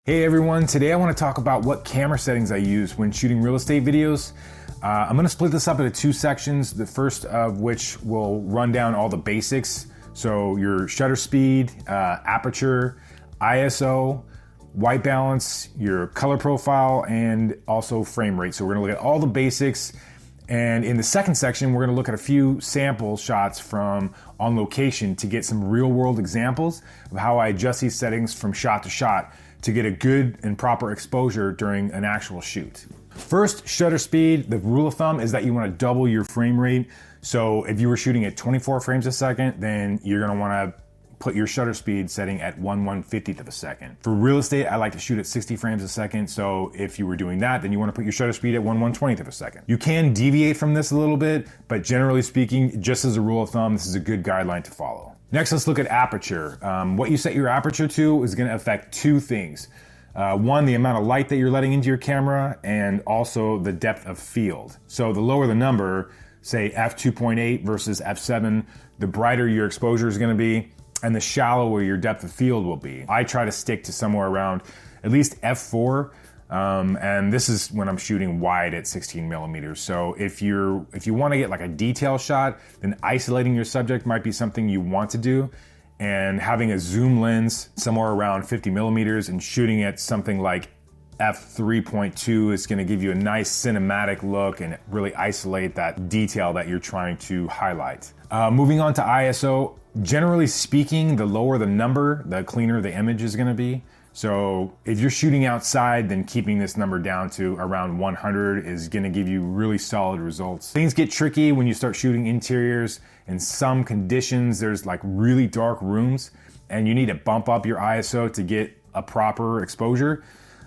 Hey everyone, today I want to talk about what camera settings I use when shooting real estate videos. I'm going to split this up into two sections, the first of which will run down all the basics. So your shutter speed, aperture, ISO, white balance, your color profile, and also frame rate. So we're going to look at all the basics. And in the second section, we're going to look at a few sample shots from on location to get some real world examples of how I adjust these settings from shot to shot to get a good and proper exposure during an actual shoot. First, shutter speed. The rule of thumb is that you want to double your frame rate. So if you were shooting at 24 frames a second, then you're going to want to put your shutter speed setting at 1/150th of a second. For real estate, I like to shoot at 60 frames a second. So if you were doing that, then you want to put your shutter speed at 1/120th of a second. You can deviate from this a little bit, but generally speaking, just as a rule of thumb, this is a good guideline to follow. Next, let's look at aperture. What you set your aperture to is going to affect two things. One, the amount of light that you're letting into your camera, and also the depth of field. So the lower the number, say f2.8 versus f7, the brighter your exposure is going to be, and the shallower your depth of field will be. I try to stick to somewhere around at least f4, and this is when I'm shooting wide at 16 millimeters. So if you want to get like a detail shot, then isolating your subject might be something you want to do, and having a zoom lens somewhere around 50 millimeters and shooting at something like f3.2 is going to give you a nice cinematic look and really isolate that detail that you're trying to highlight. Moving on to ISO, generally speaking, the lower the number, the cleaner the image is going to be. So if you're shooting outside, then keeping this number down to around 100 is going to give you really solid results. Things get tricky when you start shooting interiors. In some conditions, there's like really dark rooms and you need to bump up your ISO to get a proper exposure.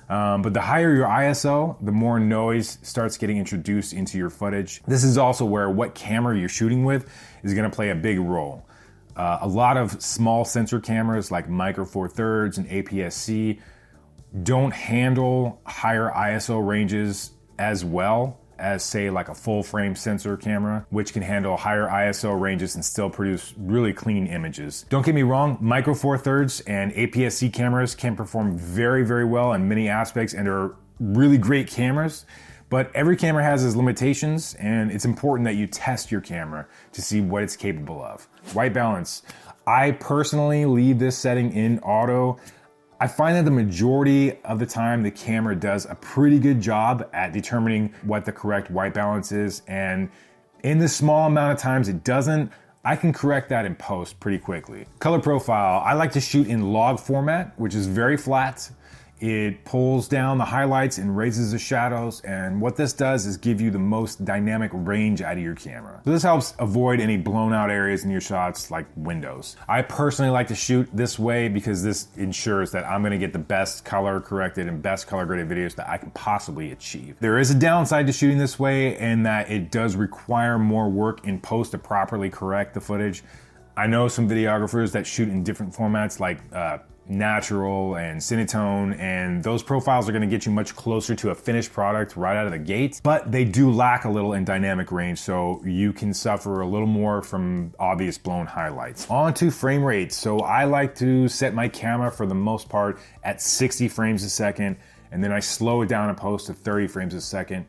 But the higher your ISO, the more noise starts getting introduced into your footage. This is also where what camera you're shooting with is going to play a big role. A lot of small sensor cameras like Micro Four Thirds and APS-C don't handle higher ISO ranges as well as, say, like a full frame sensor camera, which can handle higher ISO ranges and still produce really clean images. Don't get me wrong, Micro Four Thirds and APS-C cameras can perform very, very well in many aspects and are really great cameras. But every camera has its limitations, and it's important that you test your camera to see what it's capable of. White balance. I personally leave this setting in auto. I find that the majority of the time the camera does a pretty good job at determining what the correct white balance is, and in the small amount of times it doesn't, I can correct that in post pretty quickly. Color profile. I like to shoot in log format, which is very flat. It pulls down the highlights and raises the shadows, and what this does is give you the most dynamic range out of your camera. So this helps avoid any blown out areas in your shots like windows. I personally like to shoot this way because this ensures that I'm gonna get the best color corrected and best color graded videos that I can possibly achieve. There is a downside to shooting this way in that it does require more work in post to properly correct the footage. I know some videographers that shoot in different formats like natural and cinetone, and those profiles are going to get you much closer to a finished product right out of the gate, but they do lack a little in dynamic range, so you can suffer a little more from obvious blown highlights. On to frame rate. So I like to set my camera for the most part at 60 frames a second, and then I slow it down in post to 30 frames a second.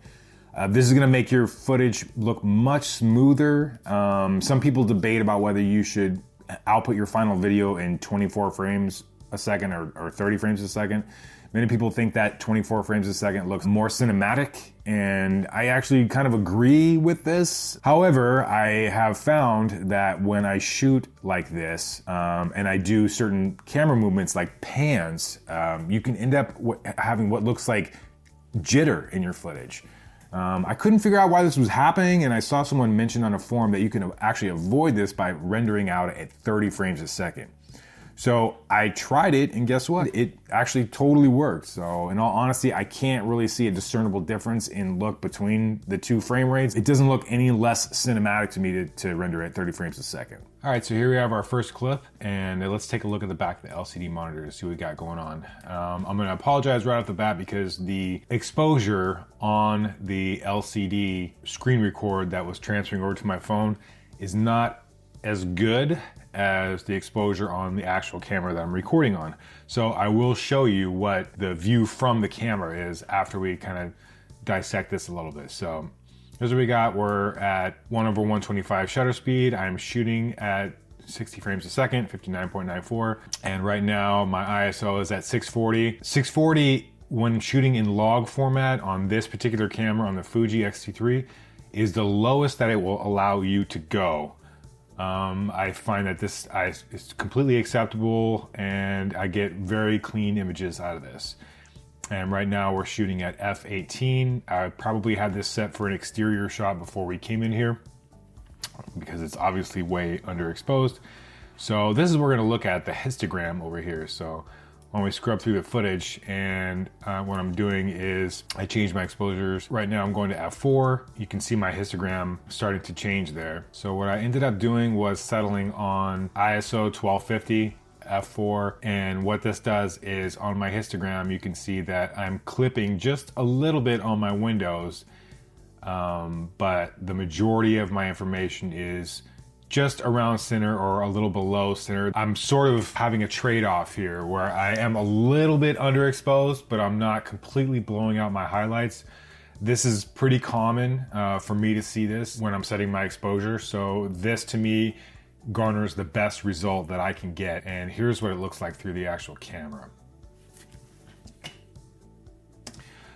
This is going to make your footage look much smoother. Some people debate about whether you should output your final video in 24 frames a second or 30 frames a second. Many people think that 24 frames a second looks more cinematic, and I actually kind of agree with this. However, I have found that when I shoot like this and I do certain camera movements like pans, you can end up having what looks like jitter in your footage. I couldn't figure out why this was happening, and I saw someone mention on a forum that you can actually avoid this by rendering out at 30 frames a second. So I tried it, and guess what? It actually totally worked. So in all honesty, I can't really see a discernible difference in look between the two frame rates. It doesn't look any less cinematic to me to render at 30 frames a second. All right, so here we have our first clip, and let's take a look at the back of the LCD monitor to see what we got going on. I'm gonna apologize right off the bat because the exposure on the LCD screen record that was transferring over to my phone is not as good as the exposure on the actual camera that I'm recording on. So I will show you what the view from the camera is after we kind of dissect this a little bit. So here's what we got. We're at 1/125 shutter speed. I'm shooting at 60 frames a second, 59.94. And right now my ISO is at 640. 640 when shooting in log format on this particular camera, on the Fuji X-T3, is the lowest that it will allow you to go. I find that this is completely acceptable and I get very clean images out of this. And right now we're shooting at f/18. I probably had this set for an exterior shot before we came in here because it's obviously way underexposed. So this is where we're gonna look at the histogram over here. So when we scrub through the footage, and what I'm doing is I change my exposures. Right now I'm going to f4. You can see my histogram starting to change there. So what I ended up doing was settling on ISO 1250, f4, and what this does is on my histogram you can see that I'm clipping just a little bit on my windows, but the majority of my information is just around center or a little below center. I'm sort of having a trade-off here where I am a little bit underexposed, but I'm not completely blowing out my highlights. This is pretty common for me to see this when I'm setting my exposure. So this to me garners the best result that I can get. And here's what it looks like through the actual camera.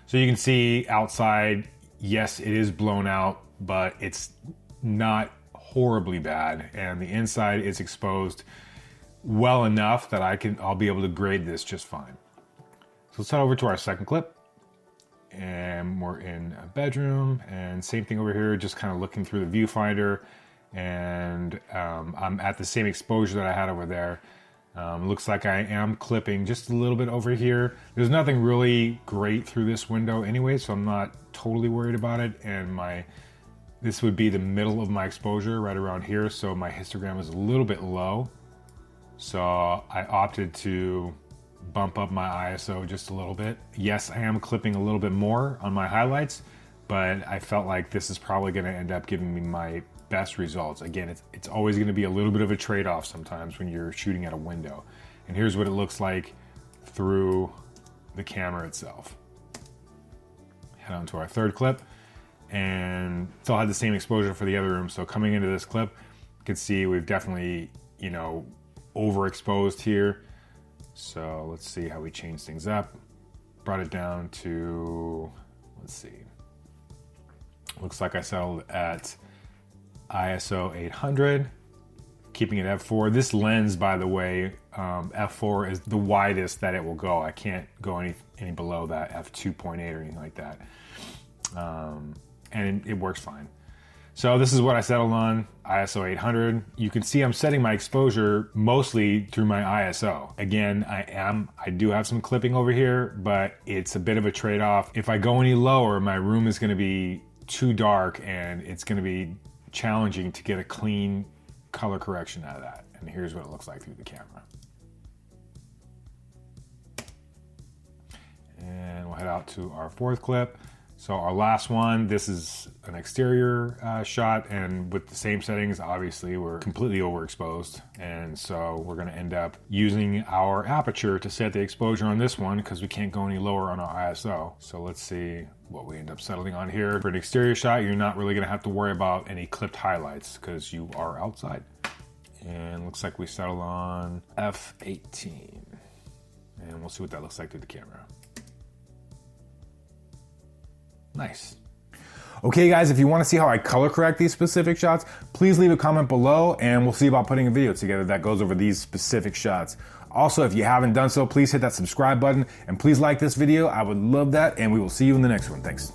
So you can see outside, yes, it is blown out, but it's not horribly bad, and the inside is exposed well enough that I'll be able to grade this just fine. So let's head over to our second clip, and we're in a bedroom, and same thing over here, just kind of looking through the viewfinder, and I'm at the same exposure that I had over there. Looks like I am clipping just a little bit over here. There's nothing really great through this window anyway, so I'm not totally worried about it, and this would be the middle of my exposure right around here, so my histogram is a little bit low. So I opted to bump up my ISO just a little bit. Yes, I am clipping a little bit more on my highlights, but I felt like this is probably gonna end up giving me my best results. Again, it's always gonna be a little bit of a trade-off sometimes when you're shooting at a window. And here's what it looks like through the camera itself. Head on to our third clip, and still had the same exposure for the other room. So coming into this clip, you can see we've definitely, overexposed here. So let's see how we change things up. Brought it down to, let's see. Looks like I settled at ISO 800, keeping it f4. This lens, by the way, f4 is the widest that it will go. I can't go any below that, f2.8 or anything like that. And it works fine. So this is what I settled on, ISO 800. You can see I'm setting my exposure mostly through my ISO. Again, I do have some clipping over here, but it's a bit of a trade-off. If I go any lower, my room is gonna be too dark and it's gonna be challenging to get a clean color correction out of that. And here's what it looks like through the camera. And we'll head out to our fourth clip. So our last one, this is an exterior shot, and with the same settings, obviously we're completely overexposed. And so we're gonna end up using our aperture to set the exposure on this one because we can't go any lower on our ISO. So let's see what we end up settling on here. For an exterior shot, you're not really gonna have to worry about any clipped highlights because you are outside. And looks like we settled on f/18. And we'll see what that looks like through the camera. Nice. Okay guys, if you want to see how I color correct these specific shots, please leave a comment below and we'll see about putting a video together that goes over these specific shots. Also, if you haven't done so, please hit that subscribe button and please like this video. I would love that, and we will see you in the next one. Thanks.